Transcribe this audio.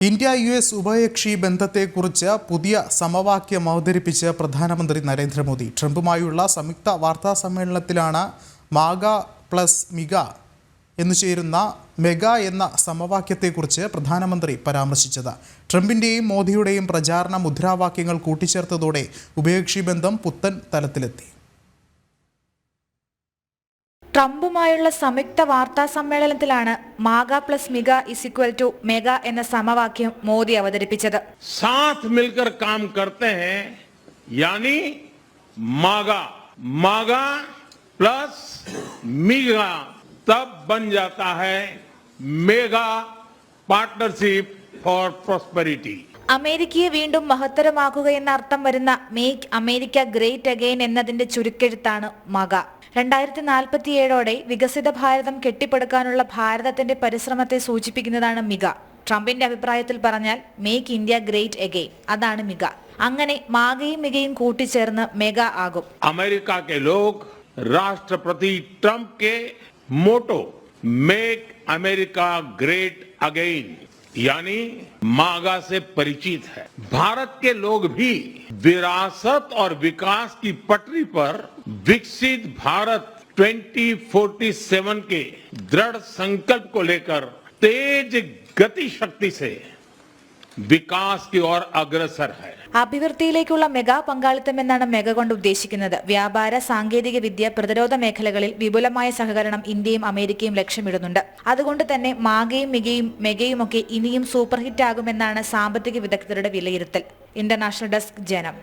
ഇന്ത്യ-US ഉഭയകക്ഷി ബന്ധത്തെക്കുറിച്ച് പുതിയ സമവാക്യം അവതരിപ്പിച്ച് പ്രധാനമന്ത്രി നരേന്ദ്രമോദി. ട്രംപുമായുള്ള സംയുക്ത വാർത്താ സമ്മേളനത്തിലാണ് മാഗ പ്ലസ് മിഗ എന്നു ചേരുന്ന മെഗ എന്ന സമവാക്യത്തെക്കുറിച്ച് പ്രധാനമന്ത്രി പരാമർശിച്ചത്. ട്രംപിന്റെയും മോദിയുടെയും പ്രചാരണ മുദ്രാവാക്യങ്ങൾ കൂട്ടിച്ചേർത്തതോടെ ഉഭയകക്ഷി ബന്ധം പുത്തൻ തലത്തിലെത്തി. ട്രംപുമായുള്ള സംയുക്ത വാർത്താ സമ്മേളനത്തിലാണ് MAGA plus MIGA equal to MEGA എന്ന സമവാക്യം മോദി അവതരിപ്പിച്ചത്. साथ मिलकर काम करते हैं यानी मागा मागा प्लस मिगा तब बन जाता है मेगा पार्टनरशिप फॉर प्रॉस्पेरिटी. അമേരിക്കയെ വീണ്ടും മഹത്തരമാക്കുക എന്ന അർത്ഥം വരുന്ന മേക്ക് അമേരിക്ക ഗ്രേറ്റ് അഗെയിൻ എന്നതിന്റെ ചുരുക്കെഴുത്താണ് മഗ. 2047ഓടെ വികസിത ഭാരതം കെട്ടിപ്പടുക്കാനുള്ള ഭാരതത്തിന്റെ പരിശ്രമത്തെ സൂചിപ്പിക്കുന്നതാണ് മിഗ. ട്രംപിന്റെ അഭിപ്രായത്തിൽ പറഞ്ഞാൽ മേക്ക് ഇന്ത്യ ഗ്രേറ്റ് അഗെയിൻ, അതാണ് മിഗ. അങ്ങനെ മാഗയും മിഗയും കൂട്ടിച്ചേർന്ന് മെഗ ആകും. अमेरिका के लोग राष्ट्रपति ट्रंप के मोटो मेक अमेरिका ग्रेट अगेन यानी मागा से परिचित है. भारत के लोग भी विरासत और विकास की पटरी पर विकसित भारत 2047 के दृढ़ संकल्प को लेकर तेज गति शक्ति से विकास की ओर अग्रसर है. അഭിവൃദ്ധിയിലേക്കുള്ള മെഗാ പങ്കാളിത്തം എന്നാണ് മെഗ കൊണ്ട് ഉദ്ദേശിക്കുന്നത്. വ്യാപാര, സാങ്കേതിക വിദ്യ, പ്രതിരോധ മേഖലകളിൽ വിപുലമായ സഹകരണം ഇന്ത്യയും അമേരിക്കയും ലക്ഷ്യമിടുന്നുണ്ട്. അതുകൊണ്ട് തന്നെ മാഗയും മിഗയും മെഗയും ഒക്കെ ഇനിയും സൂപ്പർ ഹിറ്റ് ആകുമെന്നാണ് സാമ്പത്തിക വിദഗ്ധരുടെ വിലയിരുത്തൽ. ഇന്റർനാഷണൽ ഡെസ്ക്, ജനം.